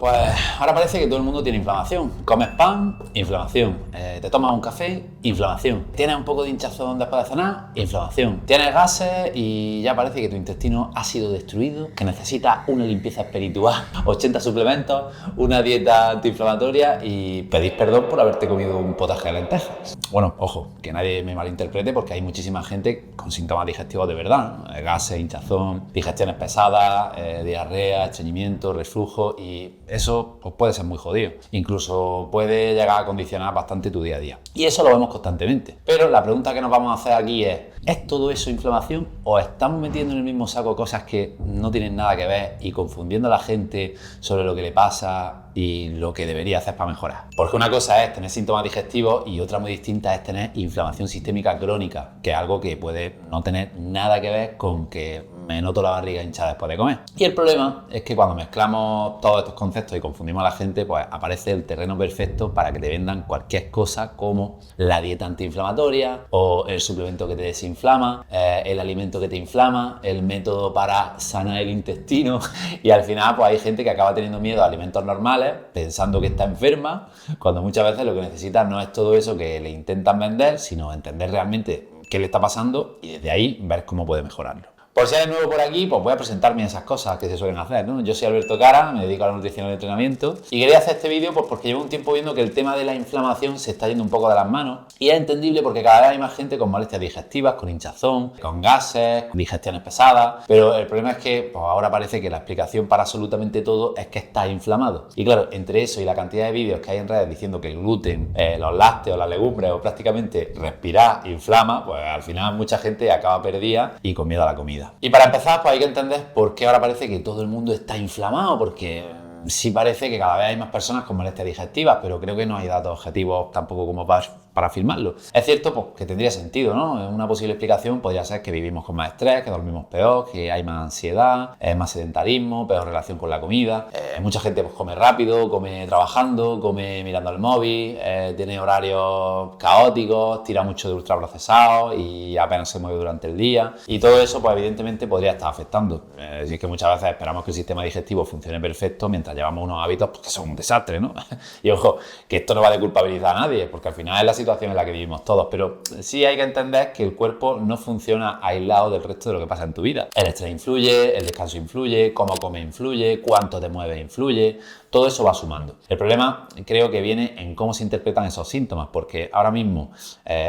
Pues ahora parece que todo el mundo tiene inflamación. Comes pan, inflamación. Te tomas un café, inflamación. Tienes un poco de hinchazón después de cenar, inflamación. Tienes gases y ya parece que tu intestino ha sido destruido, que necesitas una limpieza espiritual, 80 suplementos, una dieta antiinflamatoria y pedís perdón por haberte comido un potaje de lentejas. Bueno, ojo, que nadie me malinterprete porque hay muchísima gente con síntomas digestivos de verdad, ¿no? Gases, hinchazón, digestiones pesadas, diarrea, estreñimiento, reflujo y eso pues, puede ser muy jodido. Incluso puede llegar a condicionar bastante tu día a día. Y eso lo vemos constantemente. Pero la pregunta que nos vamos a hacer aquí ¿es todo eso inflamación o estamos metiendo en el mismo saco cosas que no tienen nada que ver y confundiendo a la gente sobre lo que le pasa y lo que debería hacer para mejorar? Porque una cosa es tener síntomas digestivos y otra muy distinta es tener inflamación sistémica crónica, que es algo que puede no tener nada que ver con que me noto la barriga hinchada después de comer. Y el problema es que cuando mezclamos todos estos conceptos y confundimos a la gente, pues aparece el terreno perfecto para que te vendan cualquier cosa como la dieta antiinflamatoria o el suplemento que te desinflama, el alimento que te inflama, el método para sanar el intestino y al final pues hay gente que acaba teniendo miedo a alimentos normales pensando que está enferma, cuando muchas veces lo que necesita no es todo eso que le intentan vender, sino entender realmente qué le está pasando y desde ahí ver cómo puede mejorarlo. Por si eres nuevo por aquí, pues voy a presentarme esas cosas que se suelen hacer, ¿no? Yo soy Alberto Cara, me dedico a la nutrición y al entrenamiento y quería hacer este vídeo pues porque llevo un tiempo viendo que el tema de la inflamación se está yendo un poco de las manos y es entendible porque cada vez hay más gente con molestias digestivas, con hinchazón, con gases, con digestiones pesadas, pero el problema es que pues ahora parece que la explicación para absolutamente todo es que está inflamado. Y claro, entre eso y la cantidad de vídeos que hay en redes diciendo que el gluten, los lácteos, las legumbres o prácticamente respirar inflama, pues al final mucha gente acaba perdida y con miedo a la comida. Y para empezar, pues hay que entender por qué ahora parece que todo el mundo está inflamado, porque sí parece que cada vez hay más personas con molestias digestivas, pero creo que no hay datos objetivos tampoco como para afirmarlo. Es cierto pues, que tendría sentido, ¿no? Una posible explicación podría ser que vivimos con más estrés, que dormimos peor, que hay más ansiedad, más sedentarismo, peor relación con la comida. Mucha gente pues, come rápido, come trabajando, come mirando el móvil, tiene horarios caóticos, tira mucho de ultraprocesados y apenas se mueve durante el día. Y todo eso, pues evidentemente, podría estar afectando. Si es que muchas veces esperamos que el sistema digestivo funcione perfecto mientras llevamos unos hábitos pues, que son un desastre, ¿no? Y ojo, que esto no va de culpabilizar a nadie, porque al final es la situación en la que vivimos todos, pero sí hay que entender que el cuerpo no funciona aislado del resto de lo que pasa en tu vida. El estrés influye, el descanso influye, cómo comes influye, cuánto te mueves influye, todo eso va sumando. El problema creo que viene en cómo se interpretan esos síntomas, porque ahora mismo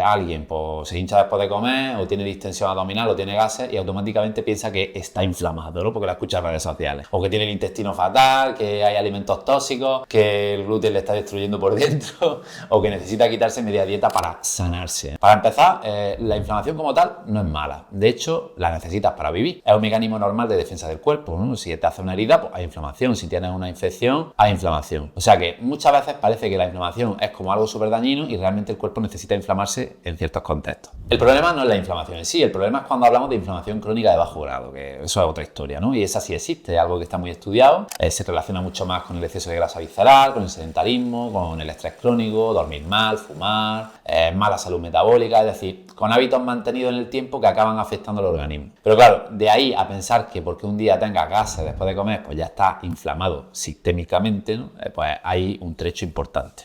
alguien pues, se hincha después de comer o tiene distensión abdominal o tiene gases y automáticamente piensa que está inflamado, ¿no? Porque lo escucha en redes sociales, o que tiene el intestino fatal, que hay alimentos tóxicos, que el gluten le está destruyendo por dentro o que necesita quitarse media dieta para sanarse. Para empezar, la inflamación como tal no es mala. De hecho, la necesitas para vivir. Es un mecanismo normal de defensa del cuerpo, ¿no? Si te hace una herida, pues hay inflamación. Si tienes una infección, hay inflamación. O sea que muchas veces parece que la inflamación es como algo súper dañino y realmente el cuerpo necesita inflamarse en ciertos contextos. El problema no es la inflamación en sí, el problema es cuando hablamos de inflamación crónica de bajo grado, que eso es otra historia, ¿no? Y esa sí existe, es algo que está muy estudiado, se relaciona mucho más con el exceso de grasa visceral, con el sedentarismo, con el estrés crónico, dormir mal, fumar, mala salud metabólica, es decir, con hábitos mantenidos en el tiempo que acaban afectando al organismo. Pero claro, de ahí a pensar que porque un día tengas gases después de comer, pues ya está inflamado sistémicamente, ¿no? Pues hay un trecho importante.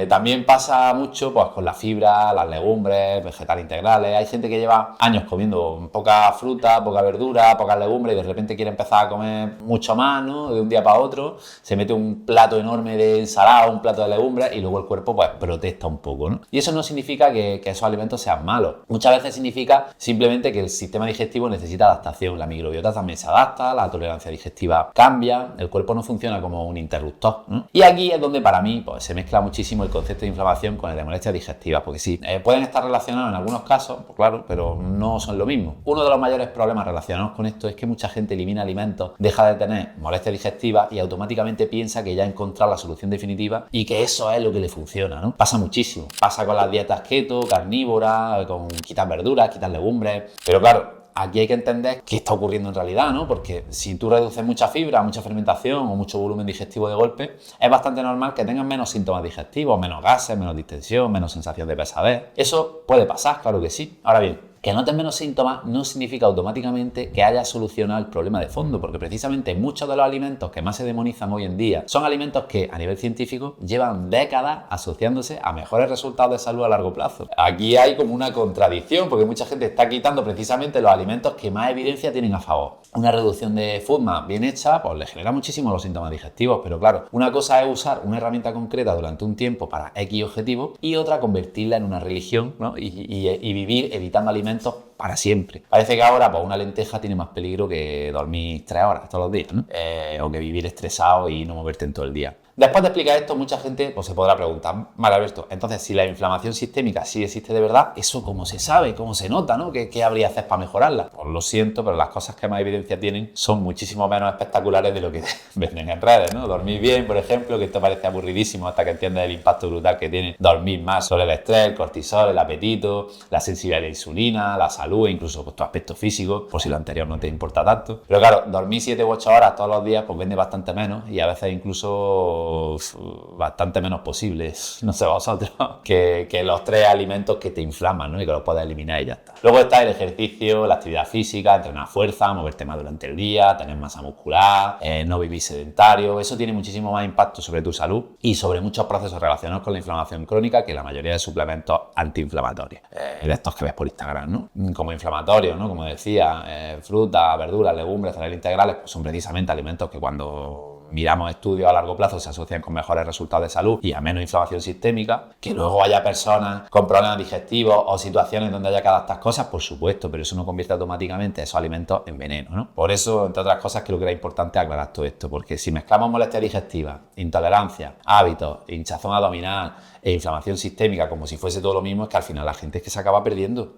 También pasa mucho pues, con la fibra, las legumbres, vegetales integrales. Hay gente que lleva años comiendo poca fruta, poca verdura, pocas legumbres y de repente quiere empezar a comer mucho más, ¿no? De un día para otro, se mete un plato enorme de ensalada, un plato de legumbres y luego el cuerpo pues protesta un poco, ¿no? Y eso no significa que esos alimentos sean malos. Muchas veces significa simplemente que el sistema digestivo necesita adaptación. La microbiota también se adapta, la tolerancia digestiva cambia, el cuerpo no funciona como un interruptor, ¿no? Y aquí es donde para mí pues, se mezcla muchísimo el concepto de inflamación con el de molestias digestivas, porque sí, pueden estar relacionados en algunos casos, pues claro, pero no son lo mismo. Uno de los mayores problemas relacionados con esto es que mucha gente elimina alimentos, deja de tener molestias digestivas y automáticamente piensa que ya ha encontrado la solución definitiva y que eso es lo que le funciona, ¿no? Pasa muchísimo. Pasa con las dietas keto, carnívoras, con quitar verduras, quitar legumbres, pero claro, aquí hay que entender qué está ocurriendo en realidad, ¿no? Porque si tú reduces mucha fibra, mucha fermentación o mucho volumen digestivo de golpe, es bastante normal que tengas menos síntomas digestivos, menos gases, menos distensión, menos sensación de pesadez. Eso puede pasar, claro que sí. Ahora bien, ¿qué Que notes menos síntomas no significa automáticamente que hayas solucionado el problema de fondo, porque precisamente muchos de los alimentos que más se demonizan hoy en día son alimentos que a nivel científico llevan décadas asociándose a mejores resultados de salud a largo plazo. Aquí hay como una contradicción, porque mucha gente está quitando precisamente los alimentos que más evidencia tienen a favor. Una reducción de FODMAP bien hecha pues le genera muchísimo los síntomas digestivos, pero claro, una cosa es usar una herramienta concreta durante un tiempo para X objetivo y otra convertirla en una religión, ¿no? y vivir evitando alimentos para siempre. Parece que ahora pues una lenteja tiene más peligro que dormir 3 horas todos los días, ¿no? O que vivir estresado y no moverte en todo el día. Después de explicar esto, mucha gente pues, se podrá preguntar, vale, Alberto, entonces si la inflamación sistémica sí existe de verdad, ¿eso cómo se sabe? ¿Cómo se nota? ¿No? ¿Qué habría que hacer para mejorarla? Pues lo siento, pero las cosas que más evidencia tienen son muchísimo menos espectaculares de lo que venden en redes, ¿no? Dormir bien, por ejemplo, que esto parece aburridísimo hasta que entiendes el impacto brutal que tiene dormir más sobre el estrés, el cortisol, el apetito, la sensibilidad a la insulina, la salud e incluso pues, tu aspecto físico, por si lo anterior no te importa tanto. Pero claro, dormir 7 u 8 horas todos los días pues vende bastante menos y a veces incluso bastante menos posibles, no sé vosotros, que los 3 alimentos que te inflaman, ¿no? Y que los puedes eliminar y ya está. Luego está el ejercicio, la actividad física, entrenar fuerza, moverte más durante el día, tener masa muscular, no vivir sedentario. Eso tiene muchísimo más impacto sobre tu salud y sobre muchos procesos relacionados con la inflamación crónica que la mayoría de suplementos antiinflamatorios. De estos que ves por Instagram, ¿no? Como inflamatorios, ¿no? Como decía, frutas, verduras, legumbres, cereales integrales, pues son precisamente alimentos que cuando miramos estudios a largo plazo se asocian con mejores resultados de salud y a menos inflamación sistémica. Que luego haya personas con problemas digestivos o situaciones donde haya que adaptar cosas, por supuesto, pero eso no convierte automáticamente esos alimentos en veneno, ¿no? Por eso, entre otras cosas, creo que era importante aclarar todo esto, porque si mezclamos molestias digestivas, intolerancia, hábitos, hinchazón abdominal e inflamación sistémica como si fuese todo lo mismo, es que al final la gente es que se acaba perdiendo.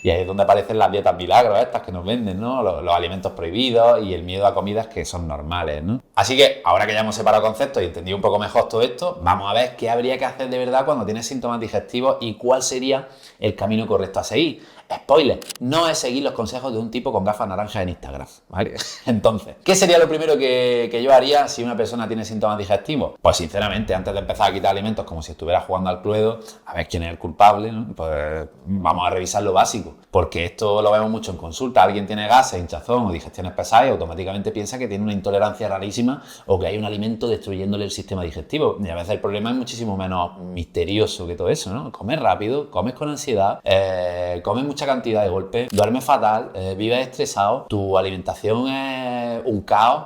Y ahí es donde aparecen las dietas milagros estas que nos venden, ¿no? Los alimentos prohibidos y el miedo a comidas que son normales, ¿no? Así que ahora que ya hemos separado conceptos y entendido un poco mejor todo esto, vamos a ver qué habría que hacer de verdad cuando tienes síntomas digestivos y cuál sería el camino correcto a seguir. Spoiler, no es seguir los consejos de un tipo con gafas naranjas en Instagram, ¿vale? Entonces, ¿qué sería lo primero que yo haría si una persona tiene síntomas digestivos? Pues sinceramente, antes de empezar a quitar alimentos como si estuviera jugando al Cluedo, a ver quién es el culpable, ¿no? Pues vamos a revisar lo básico, porque esto lo vemos mucho en consulta. Alguien tiene gases, hinchazón o digestiones pesadas y automáticamente piensa que tiene una intolerancia rarísima o que hay un alimento destruyéndole el sistema digestivo. Y a veces el problema es muchísimo menos misterioso que todo eso, ¿no? Comes rápido, comes con ansiedad, comes mucha cantidad de golpe, duermes fatal, vives estresado, tu alimentación es un caos,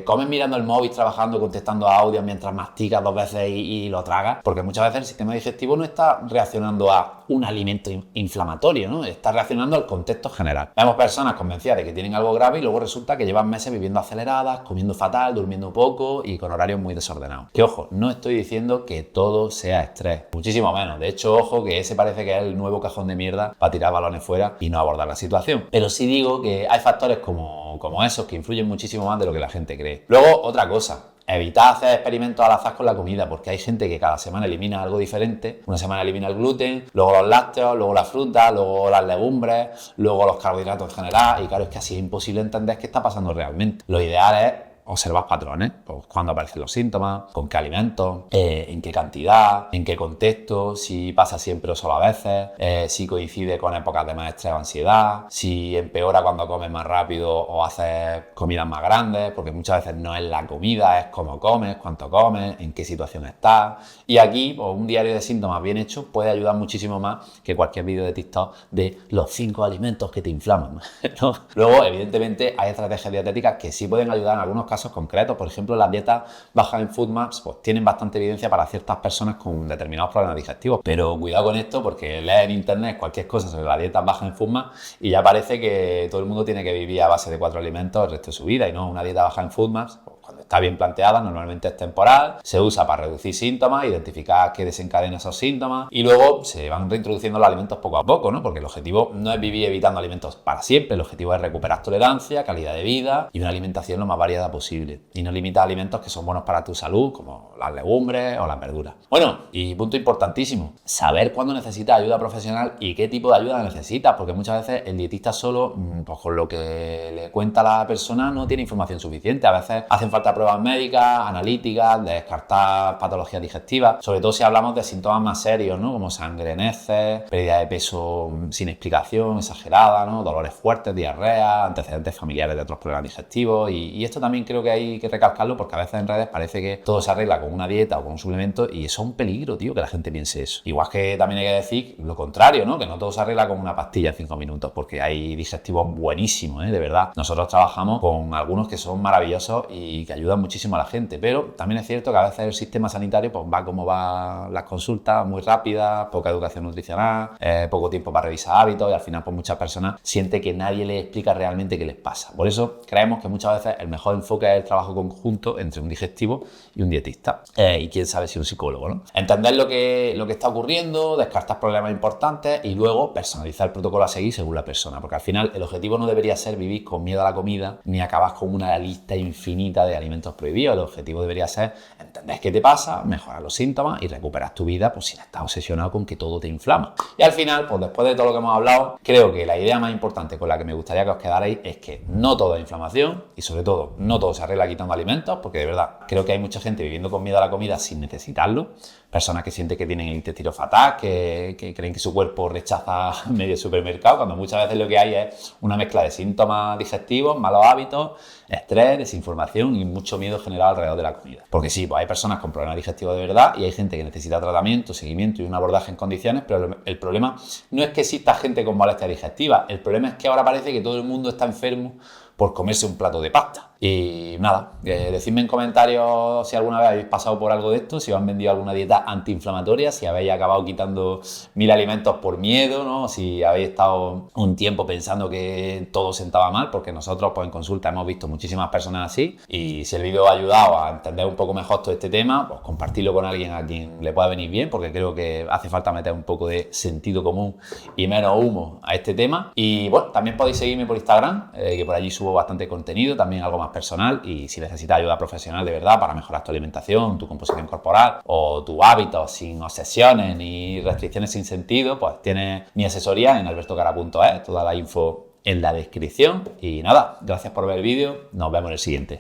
comes mirando el móvil, trabajando, contestando a audios mientras masticas 2 veces y lo tragas, porque muchas veces el sistema digestivo no está reaccionando a un alimento inflamatorio, ¿no? Está reaccionando al contexto general. Vemos personas convencidas de que tienen algo grave y luego resulta que llevan meses viviendo aceleradas, comiendo fatal, durmiendo poco y con horarios muy desordenados. Que ojo, no estoy diciendo que todo sea estrés, muchísimo menos. De hecho, ojo, que ese parece que es el nuevo cajón de mierda para tirar balones fuera y no abordar la situación. Pero sí digo que hay factores como esos que influyen muchísimo más de lo que la gente cree. Luego, otra cosa. Evitar hacer experimentos al azar con la comida, porque hay gente que cada semana elimina algo diferente. Una semana elimina el gluten, luego los lácteos, luego la fruta, luego las legumbres, luego los carbohidratos en general. Y claro, es que así es imposible entender qué está pasando realmente. Lo ideal es observar patrones, pues cuándo aparecen los síntomas, con qué alimentos, en qué cantidad, en qué contexto, si pasa siempre o solo a veces, si coincide con épocas de más estrés o ansiedad, si empeora cuando comes más rápido o haces comidas más grandes, porque muchas veces no es la comida, es cómo comes, cuánto comes, en qué situación estás. Y aquí, pues, un diario de síntomas bien hecho puede ayudar muchísimo más que cualquier vídeo de TikTok de los 5 alimentos que te inflaman, ¿no? Luego, evidentemente, hay estrategias dietéticas que sí pueden ayudar en algunos casos concretos. Por ejemplo, las dietas bajas en FODMAPs pues tienen bastante evidencia para ciertas personas con determinados problemas digestivos, pero cuidado con esto porque lees en internet cualquier cosa sobre las dietas bajas en FODMAPs y ya parece que todo el mundo tiene que vivir a base de 4 alimentos el resto de su vida y no. Una dieta baja en FODMAPs, cuando está bien planteada, normalmente es temporal, se usa para reducir síntomas, identificar qué desencadena esos síntomas y luego se van reintroduciendo los alimentos poco a poco, ¿no? Porque el objetivo no es vivir evitando alimentos para siempre, el objetivo es recuperar tolerancia, calidad de vida y una alimentación lo más variada posible y no limitar alimentos que son buenos para tu salud, como las legumbres o las verduras. Bueno, y punto importantísimo, saber cuándo necesitas ayuda profesional y qué tipo de ayuda necesitas, porque muchas veces el dietista solo, pues con lo que le cuenta a la persona no tiene información suficiente, a veces hacen falta falta pruebas médicas, analíticas, de descartar patologías digestivas, sobre todo si hablamos de síntomas más serios, ¿no? Como sangre en heces, pérdida de peso sin explicación exagerada, ¿no? Dolores fuertes, diarrea, antecedentes familiares de otros problemas digestivos y esto también creo que hay que recalcarlo porque a veces en redes parece que todo se arregla con una dieta o con un suplemento y eso es un peligro, tío, que la gente piense eso. Igual que también hay que decir lo contrario, ¿no? Que no todo se arregla con una pastilla en 5 minutos porque hay digestivos buenísimos, de verdad. Nosotros trabajamos con algunos que son maravillosos y que ayudan muchísimo a la gente, pero también es cierto que a veces el sistema sanitario pues va como va las consultas, muy rápidas, poca educación nutricional, poco tiempo para revisar hábitos y al final pues muchas personas sienten que nadie les explica realmente qué les pasa. Por eso creemos que muchas veces el mejor enfoque es el trabajo conjunto entre un digestivo y un dietista y quién sabe si un psicólogo, ¿no? Entender lo que está ocurriendo, descartar problemas importantes y luego personalizar el protocolo a seguir según la persona, porque al final el objetivo no debería ser vivir con miedo a la comida ni acabar con una lista infinita de alimentos prohibidos. El objetivo debería ser entender qué te pasa, mejorar los síntomas y recuperar tu vida pues sin estar obsesionado con que todo te inflama. Y al final, pues después de todo lo que hemos hablado, creo que la idea más importante con la que me gustaría que os quedarais es que no todo es inflamación y sobre todo no todo se arregla quitando alimentos, porque de verdad creo que hay mucha gente viviendo con miedo a la comida sin necesitarlo, personas que sienten que tienen el intestino fatal, que creen que su cuerpo rechaza medio supermercado, cuando muchas veces lo que hay es una mezcla de síntomas digestivos, malos hábitos, estrés, desinformación y mucho miedo generado alrededor de la comida. Porque sí, pues hay personas con problemas digestivos de verdad y hay gente que necesita tratamiento, seguimiento y un abordaje en condiciones, pero el problema no es que exista gente con molestias digestivas, el problema es que ahora parece que todo el mundo está enfermo por comerse un plato de pasta. Y nada, decidme en comentarios si alguna vez habéis pasado por algo de esto, si os han vendido alguna dieta antiinflamatoria, si habéis acabado quitando 1000 alimentos por miedo, ¿no? Si habéis estado un tiempo pensando que todo sentaba mal, porque nosotros pues en consulta hemos visto muchísimas personas así, y si el vídeo os ha ayudado a entender un poco mejor todo este tema, pues compartirlo con alguien a quien le pueda venir bien, porque creo que hace falta meter un poco de sentido común y menos humo a este tema. Y bueno, también podéis seguirme por Instagram, que por allí subo bastante contenido, también algo más personal, y si necesitas ayuda profesional de verdad para mejorar tu alimentación, tu composición corporal o tus hábitos sin obsesiones ni restricciones sin sentido, pues tienes mi asesoría en albertocara.es, toda la info en la descripción. Y nada, gracias por ver el vídeo, nos vemos en el siguiente.